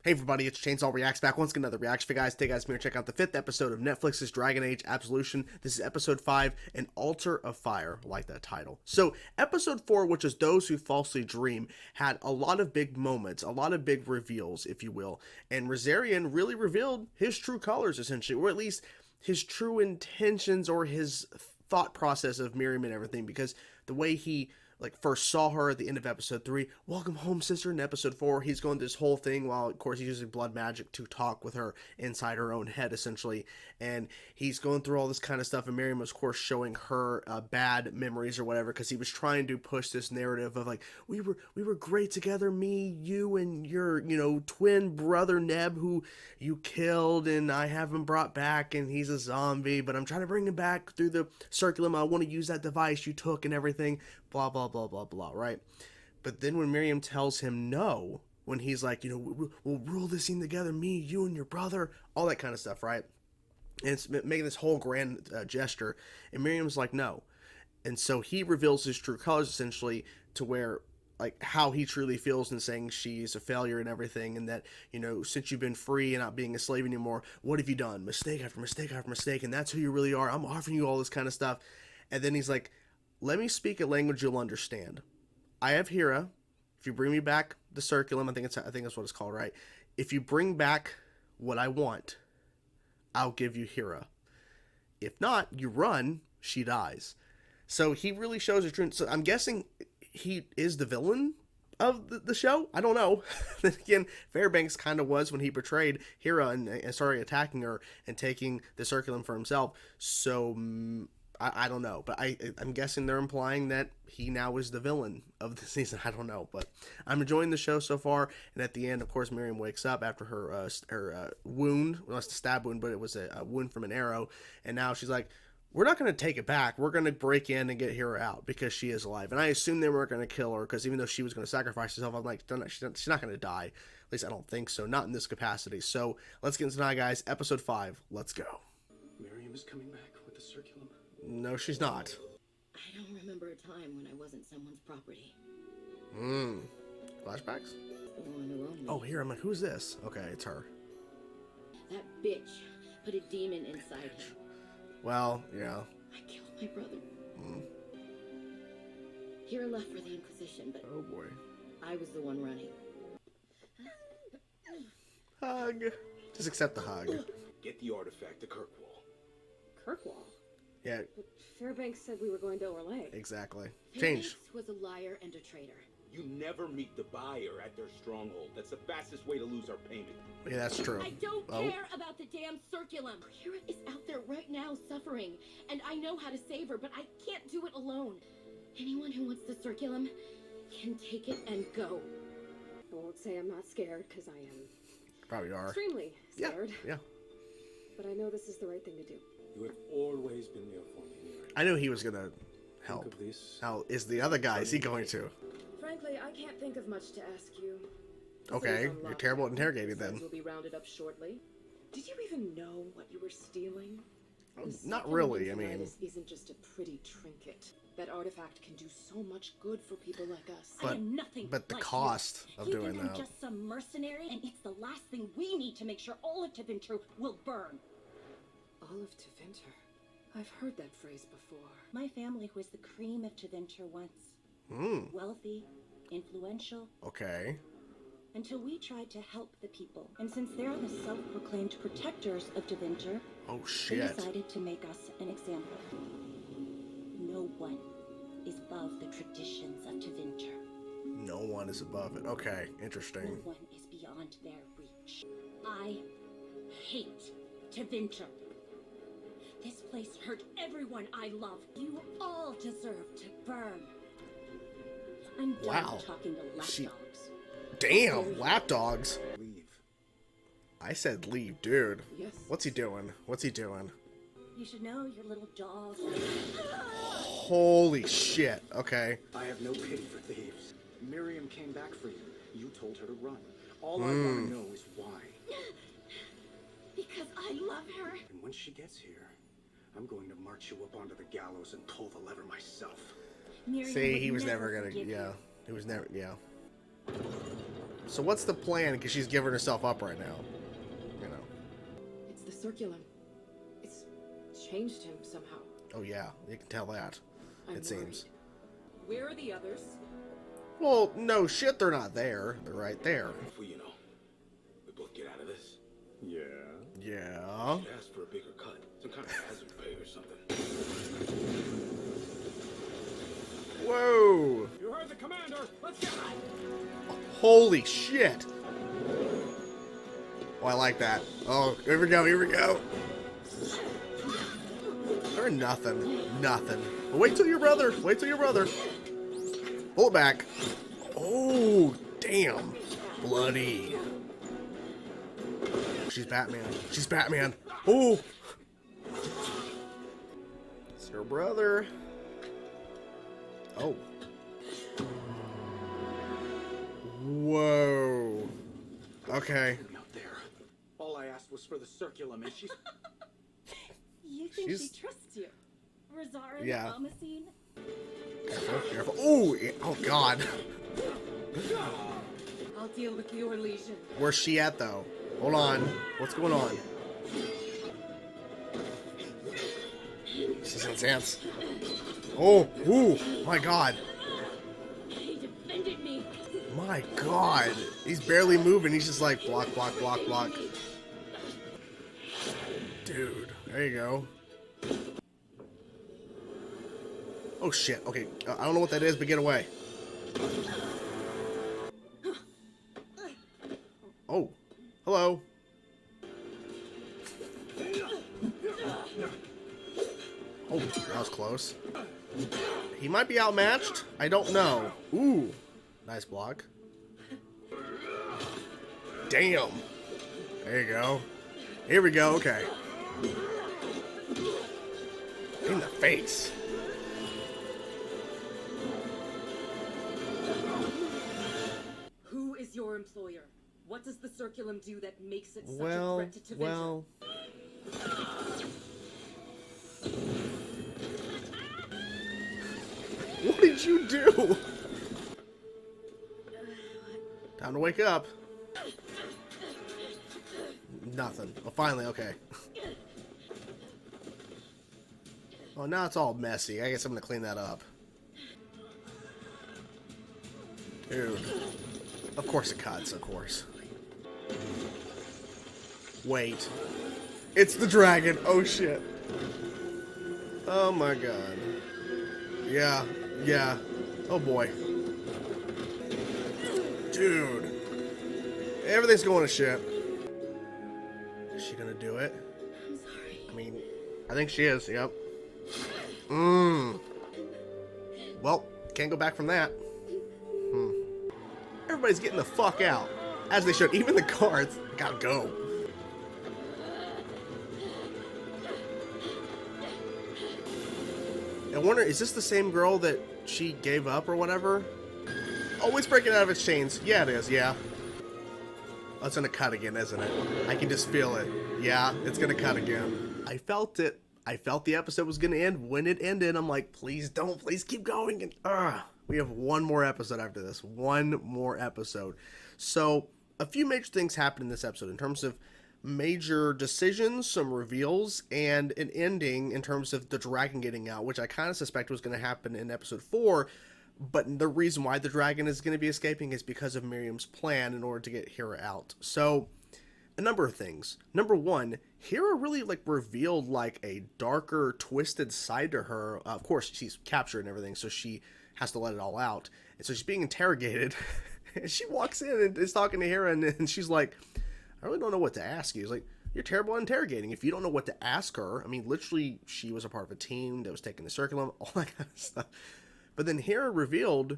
Hey everybody, it's Chainsaw Reacts back once again, another reaction for you guys. Today guys, we're check out the 5th episode of Netflix's Dragon Age Absolution. This is episode 5, An Altar of Fire. I like that title. So, episode 4, which is Those Who Falsely Dream, had a lot of big moments, a lot of big reveals, if you will. And Rezarion really revealed his true colors, essentially, or at least his true intentions or his thought process of Miriam and everything, because the way he first saw her at the end of episode 3, welcome home sister. In episode 4, he's going this whole thing while of course he's using blood magic to talk with her inside her own head essentially, and he's going through all this kind of stuff, and Miriam was of course showing her bad memories or whatever, because he was trying to push this narrative of like we were great together, me, you, and your twin brother Neb, who you killed, and I have him brought back and he's a zombie, but I'm trying to bring him back through the circulum. I want to use that device you took and everything, blah blah blah blah blah, right? But then when Miriam tells him no, when he's like, we'll rule this scene together, me, you, and your brother, all that kind of stuff, right? And it's making this whole grand gesture, and Miriam's like, no. And so he reveals his true colors essentially, to where like how he truly feels, and saying she's a failure and everything, and that since you've been free and not being a slave anymore, what have you done? Mistake after mistake after mistake, and that's who you really are. I'm offering you all this kind of stuff. And then he's like, let me speak a language you'll understand. I have Hira. If you bring me back the circulum, I think that's what it's called, right? If you bring back what I want, I'll give you Hira. If not, you run, she dies. So he really shows his truth. So I'm guessing he is the villain of the show. I don't know. Then again, Fairbanks kind of was when he betrayed Hira and started attacking her and taking the circulum for himself. So I don't know, but I'm guessing they're implying that he now is the villain of the season. I don't know, but I'm enjoying the show so far. And at the end, of course, Miriam wakes up after her wound. Well, it's a stab wound, but it was a wound from an arrow. And now she's like, we're not going to take it back. We're going to break in and get Hira out because she is alive. And I assume they weren't going to kill her, because even though she was going to sacrifice herself, I'm like, she's not going to die. At least I don't think so. Not in this capacity. So let's get into tonight, guys. Episode 5. Let's go. Miriam is coming back with the circulum. No, she's not. I don't remember a time when I wasn't someone's property. Flashbacks? The one who owned me. Oh, here, I'm like, who's this? Okay, it's her. That bitch put a demon inside him. Well, yeah. I killed my brother. Hira left for the Inquisition, but oh boy, I was the one running. Hug. Just accept the hug. Get the artifact to Kirkwall. Kirkwall? Yeah. But Fairbanks said we were going to Orlais. Exactly. Fairbanks Change. was a liar and a traitor. You never meet the buyer at their stronghold. That's the fastest way to lose our payment. Yeah, that's true. I don't care about the damn circulum. Hira is out there right now suffering, and I know how to save her, but I can't do it alone. Anyone who wants the circulum can take it and go. I won't say I'm not scared, because I am Probably are. extremely scared. Yeah. But I know this is the right thing to do. You have always been there for me, Miriam. I knew he was gonna help. Think of this. Now, is the other guy? Is he going to? Frankly, I can't think of much to ask you. Okay, you're terrible at interrogating then. Will be rounded up shortly. Did you even know what you were stealing? Not really. I mean, This isn't just a pretty trinket. That artifact can do so much good for people like us. But- I am nothing but the like cost you. of You doing think I'm that. just some mercenary, and it's the last thing we need to make sure all of Tevinter will burn. All of Tevinter. I've heard that phrase before. My family was the cream of Tevinter once. Wealthy, influential, okay. until we tried to help the people. And since they're the self-proclaimed protectors of Tevinter, Oh they shit. decided to make us an example. No one is above the traditions of Tevinter. No one is above it. Okay, No interesting. one is beyond their reach. I hate Tevinter. This place hurt everyone I love. You all deserve to burn. I'm done Wow. talking to lapdogs. Damn, lapdogs. Leave. I said leave, dude. Yes. What's he doing? What's he doing? You should know your little dog. Holy shit. Okay. I have no pity for thieves. Miriam came back for you. You told her to run. All I want to know is why. Because I love her. And when she gets here, I'm going to march you up onto the gallows and pull the lever myself. Miriam See, would he was never never gonna. forgive Yeah. you. He was never. Yeah. So what's the plan? Because she's giving herself up right now. You know. It's the circulum. It's changed him somehow. Oh yeah, you can tell that. I'm It seems. worried. Where are the others? Well, no shit, they're not there. They're right there. If we, we both get out of this. Yeah. Yeah. Should ask for a bigger cut. Some kind of hazard pay or something. Whoa. You heard the commander. Let's get out. Holy shit. Oh, I like that. Oh, here we go, here we go. Or nothing. Nothing. Wait till your brother. Wait till your brother. Pull it back. Oh, damn. Bloody. She's Batman. She's Batman. Oh. It's her brother. Oh. Whoa. Okay. Out there. All I asked was for the circulum, and she's... You think She's- she trusts you? Rezarion Yeah. Almacine? Careful, careful. Oh, oh God. I'll deal with your lesion. Where's she at, though? Hold on. What's going on? This is intense. Oh, ooh, my God. He defended me. My God. He's barely moving. He's just like block, block, block, block. Dude, there you go. Oh, shit. Okay, I don't know what that is, but get away. Oh, hello. Oh, that was close. He might be outmatched. I don't know. Ooh, nice block. Damn. There you go. Here we go. Okay. In the face. Who is your employer? What does the circulum do that makes it such a Well, threat to Tavinta? well. What did you do? Time to wake up. Nothing. Oh, finally, okay. Oh, now it's all messy. I guess I'm gonna clean that up. Dude. Of course it cuts, of course. Wait. It's the dragon. Oh, shit. Oh, my God. Yeah. Yeah. Oh, boy. Dude. Everything's going to shit. Is she gonna do it? I'm sorry. I mean, I think she is. Yep. Well, can't go back from that. Everybody's getting the fuck out. As they should. Even the guards gotta go. I wonder, is this the same girl that she gave up or whatever? Oh, it's breaking out of its chains. Yeah, it is. Yeah. Oh, it's gonna cut again, isn't it? I can just feel it. Yeah, it's gonna cut again. I felt it. I felt the episode was gonna end. When it ended, I'm like, please don't. Please keep going. And we have one more episode after this. One more episode. So, a few major things happened in this episode in terms of major decisions, some reveals, and an ending in terms of the dragon getting out, which I kind of suspect was going to happen in episode 4. But the reason why the dragon is going to be escaping is because of Miriam's plan in order to get Hira out. So, a number of things. Number one, Hira really revealed a darker, twisted side to her. Of course, she's captured and everything, so she has to let it all out. And so she's being interrogated. And she walks in and is talking to Hira, and she's like, I really don't know what to ask you. He's like, you're terrible at interrogating. If you don't know what to ask her, I mean, literally, she was a part of a team that was taking the circulum, all that kind of stuff. But then Hira revealed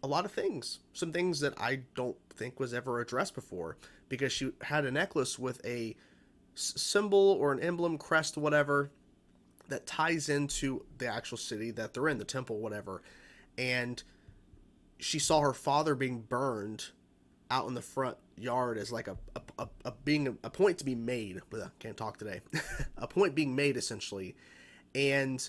a lot of things. Some things that I don't think was ever addressed before. Because she had a necklace with a symbol or an emblem, crest, whatever, that ties into the actual city that they're in, the temple, whatever. And she saw her father being burned out in the front yard as like a point to be made. Can't talk today. A point being made, essentially. And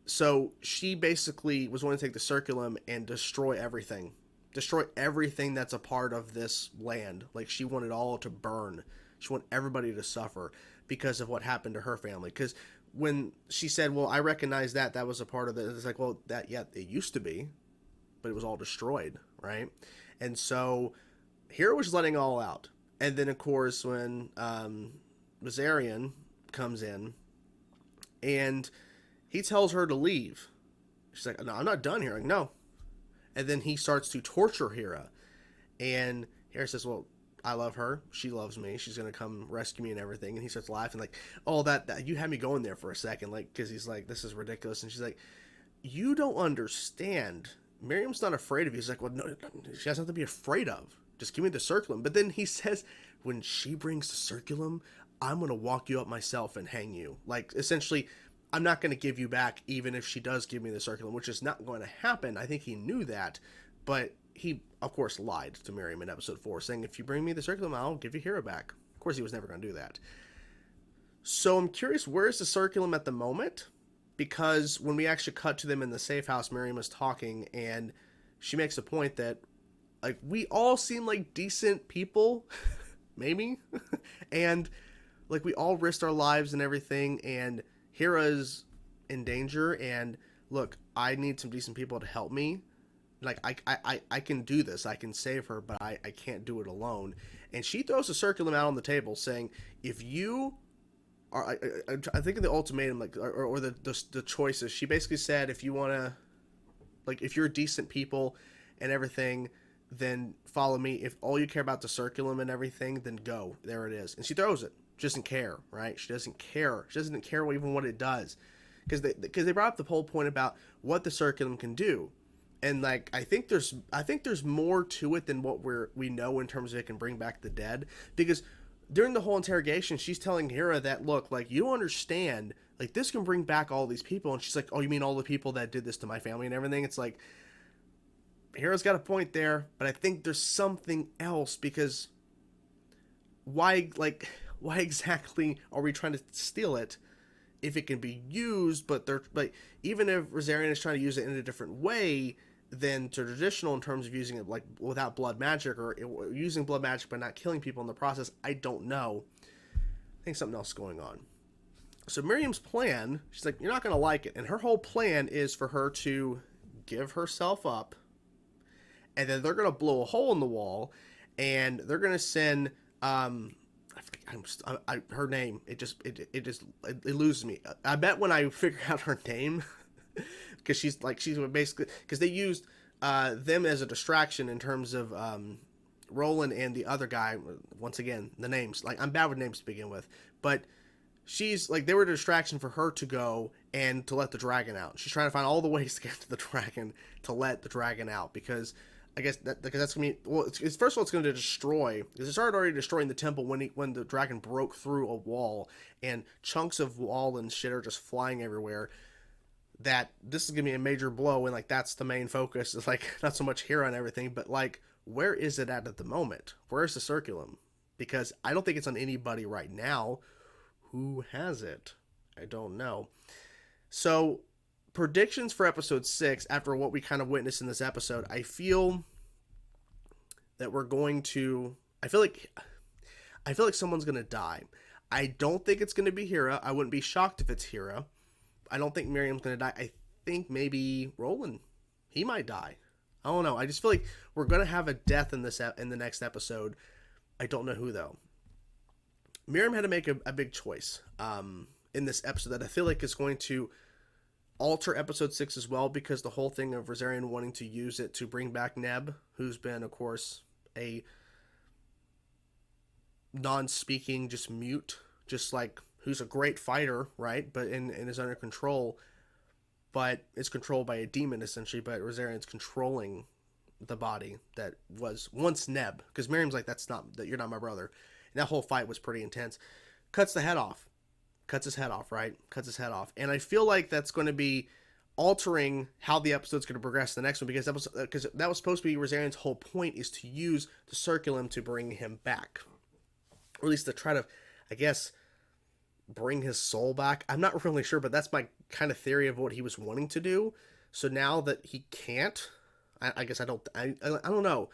so she basically was wanting to take the circulum and destroy everything destroy everything that's a part of this land. Like, she wanted all to burn. She wanted everybody to suffer because of what happened to her family. Because when she said, well, I recognize that was a part of it, it's like, well, that, yeah, it used to be, but it was all destroyed, right? And so Hira was letting it all out. And then, of course, when Rezarion comes in and he tells her to leave, she's like, no, I'm not done here. Like, no. And then he starts to torture Hira. And Hira says, well, I love her. She loves me. She's going to come rescue me and everything. And he starts laughing like, oh, that you had me going there for a second. Like, because he's like, this is ridiculous. And she's like, you don't understand. Miriam's not afraid of you. He's like, well, no, she has nothing to be afraid of. Just give me the circulum. But then he says, when she brings the circulum, I'm going to walk you up myself and hang you. Like, essentially, I'm not going to give you back even if she does give me the circulum, which is not going to happen. I think he knew that. But he, of course, lied to Miriam in episode 4, saying, if you bring me the circulum, I'll give you Hira back. Of course, he was never going to do that. So I'm curious, where's the circulum at the moment? Because when we actually cut to them in the safe house, Miriam is talking, and she makes a point that, like, we all seem like decent people, maybe, and, like, we all risked our lives and everything, and Hira's in danger, and, look, I need some decent people to help me. Like, I can do this, I can save her, but I can't do it alone. And she throws a circulum out on the table, saying, if you are, I think in the ultimatum, like, or the choices, she basically said, if you want to, like, if you're decent people and everything, then follow me. If all you care about the circulum and everything, then go. There it is. And she throws it. She doesn't care, right? She doesn't care. She doesn't care even what it does. Because they brought up the whole point about what the circulum can do. And, like, I think there's more to it than what we know in terms of it can bring back the dead. Because during the whole interrogation, she's telling Hira that, look, like, you don't understand, like, this can bring back all these people. And she's like, oh, you mean all the people that did this to my family and everything? It's like, Hira's got a point there, but I think there's something else, because why exactly are we trying to steal it if it can be used? But they're like, even if Rezarion is trying to use it in a different way than traditional in terms of using it, like, without blood magic, or using blood magic but not killing people in the process, I don't know. I think something else is going on. So Miriam's plan, she's like, you're not going to like it. And her whole plan is for her to give herself up, and then they're going to blow a hole in the wall, and they're going to send, her name, it loses me. I bet when I figure out her name, because she's basically, because they used them as a distraction in terms of Roland and the other guy. Once again, the names, like, I'm bad with names to begin with, but she's like, they were a distraction for her to go and to let the dragon out. She's trying to find all the ways to get to the dragon, to let the dragon out, because I guess because that's gonna be, well, it's first of all, it's going to destroy, because it started already destroying the temple when the dragon broke through a wall, and chunks of wall and shit are just flying everywhere. That this is gonna be a major blow, and, like, that's the main focus. It's like, not so much Hira and everything, but, like, where is it at the moment? Where's the circulum? Because I don't think it's on anybody right now. Who has it? I don't know. So, predictions for episode 6, after what we kind of witnessed in this episode, I feel that we're going to, I feel like someone's gonna die. I don't think it's gonna be Hira. I wouldn't be shocked if it's Hira. I don't think Miriam's gonna die. I think maybe Roland, he might die. I don't know. I just feel like we're gonna have a death in the next episode. I don't know who, though. Miriam had to make a big choice in this episode that I feel like is going to alter episode 6 as well, because the whole thing of Rezarion wanting to use it to bring back Neb, who's been, of course, a non-speaking, just mute, just like, who's a great fighter, right? But and is under control, but is controlled by a demon, essentially. But Rezarion's controlling the body that was once Neb, because Miriam's like, you're not my brother. And that whole fight was pretty intense. Cuts his head off, right? Cuts his head off. And I feel like that's going to be altering how the episode's going to progress in the next one, because that was supposed to be Rezarion's whole point, is to use the circulum to bring him back, or at least to try to, I guess, bring his soul back. I'm not really sure, but that's my kind of theory of what he was wanting to do. So now that he can't, I guess I don't know,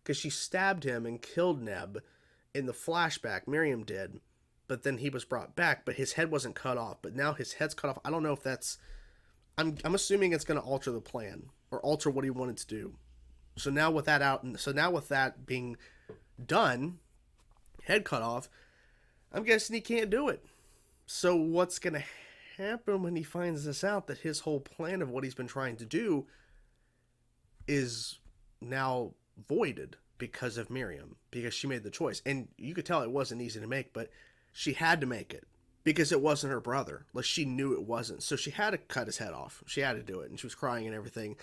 because she stabbed him and killed Neb in the flashback. Miriam did, but then he was brought back, but his head wasn't cut off. But now his head's cut off. I don't know if that's. I'm assuming it's going to alter the plan or alter what he wanted to do. So now with that being done, head cut off, I'm guessing he can't do it. So what's going to happen when he finds this out, that his whole plan of what he's been trying to do is now voided because of Miriam, because she made the choice. And you could tell it wasn't easy to make, but she had to make it because it wasn't her brother. Like, she knew it wasn't. So she had to cut his head off. She had to do it. And she was crying and everything,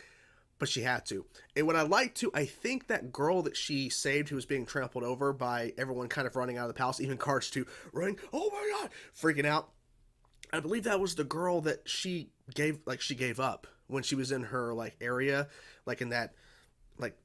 but she had to. And what I like to, I think that girl that she saved, who was being trampled over by everyone kind of running out of the palace, even Cars 2 running, oh my God, freaking out. I believe that was the girl that she gave up when she was in her, like, area, like in that, like,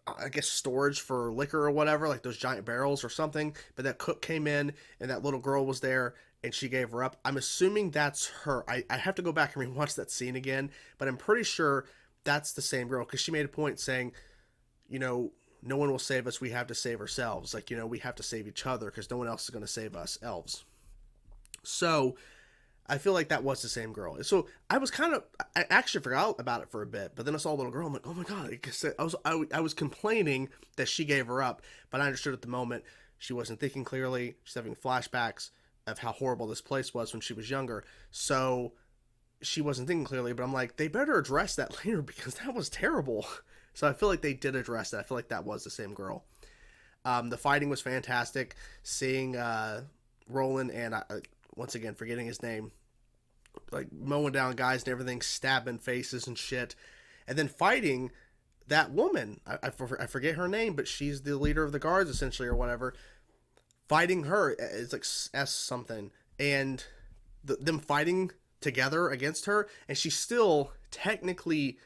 I guess storage for liquor or whatever, like those giant barrels or something. But that cook came in and that little girl was there and she gave her up. I'm assuming that's her. I have to go back and rewatch that scene again, but I'm pretty sure that's the same girl, because she made a point saying, you know, no one will save us. We have to save ourselves. Like, you know, we have to save each other because no one else is going to save us elves. So I feel like that was the same girl. So I actually forgot about it for a bit, but then I saw a little girl. I'm like, oh my God. I was complaining that she gave her up, but I understood at the moment she wasn't thinking clearly. She's having flashbacks of how horrible this place was when she was younger. So she wasn't thinking clearly, but I'm like, they better address that later because that was terrible. So I feel like they did address that. I feel like that was the same girl. The fighting was fantastic. Seeing Roland and once again, forgetting his name, like mowing down guys and everything, stabbing faces and shit, and then fighting that woman. I forget her name, but she's the leader of the guards essentially, or whatever. Fighting her is like S something, and them fighting together against her, and she still technically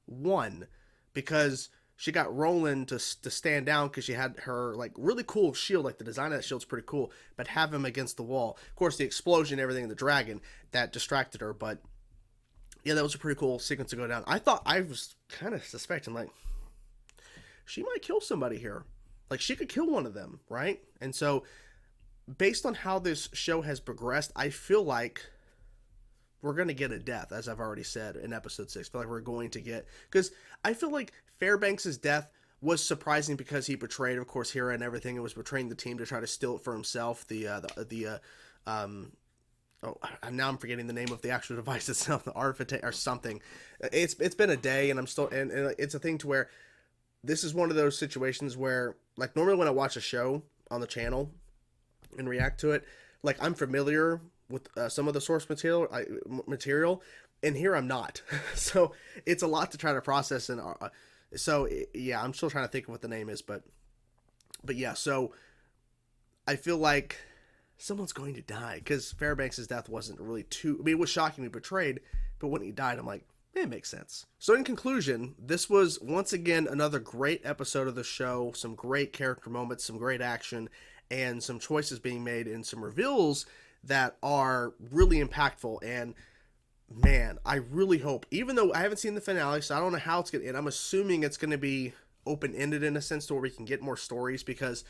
won because she got Roland to stand down because she had her, like, really cool shield. Like, the design of that shield's pretty cool, but have him against the wall. Of course, the explosion, everything, the dragon, that distracted her, but yeah, that was a pretty cool sequence to go down. I was kind of suspecting, like, she might kill somebody here. Like, she could kill one of them, right? And so, based on how this show has progressed, I feel like we're going to get a death, as I've already said in episode 6. I feel like we're going to get, because I feel like Fairbanks' death was surprising because he betrayed, of course, Hira and everything, and was betraying the team to try to steal it for himself. Now I'm forgetting the name of the actual device itself, the Arfite or something. It's been a day, and I'm still, and it's a thing to where this is one of those situations where, like, normally when I watch a show on the channel and react to it, like, I'm familiar with some of the source material, and here I'm not. So it's a lot to try to process, and so yeah, I'm still trying to think of what the name is, but yeah, so I feel like someone's going to die, because Fairbanks' death wasn't really too, I mean, it was shockingly betrayed, but when he died, I'm like, it makes sense. So in conclusion, this was once again another great episode of the show, some great character moments, some great action, and some choices being made, and some reveals that are really impactful. And man, I really hope, even though I haven't seen the finale, so I don't know how it's going to end, I'm assuming it's going to be open-ended in a sense to where we can get more stories, because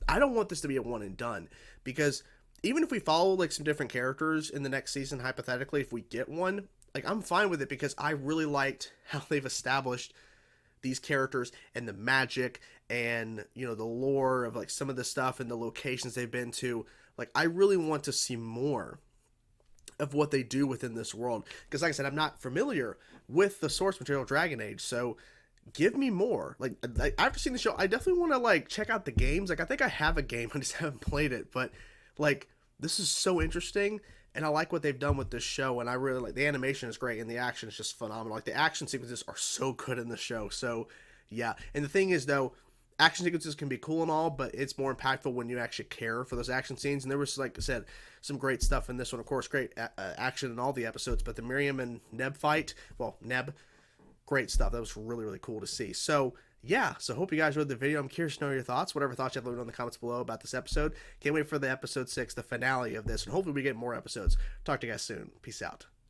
I don't want this to be a one and done. Because even if we follow, like, some different characters in the next season, hypothetically, if we get one, like, I'm fine with it, because I really liked how they've established these characters and the magic and, you know, the lore of, like, some of the stuff and the locations they've been to. Like, I really want to see more of what they do within this world, because, like I said, I'm not familiar with the source material Dragon Age, so give me more. Like, after seeing the show, I definitely want to, like, check out the games. Like, I think I have a game, I just haven't played it, but, like, this is so interesting, and I like what they've done with this show, and I really like, the animation is great, and the action is just phenomenal. Like, the action sequences are so good in the show, so, yeah. And the thing is, though, action sequences can be cool and all, but it's more impactful when you actually care for those action scenes. And there was, like I said, some great stuff in this one. Of course, great action in all the episodes, but the Miriam and Neb fight, well, Neb, great stuff. That was really, really cool to see. So, yeah, so hope you guys enjoyed the video. I'm curious to know your thoughts. Whatever thoughts you have, let me know in the comments below about this episode. Can't wait for the episode 6, the finale of this, and hopefully we get more episodes. Talk to you guys soon. Peace out.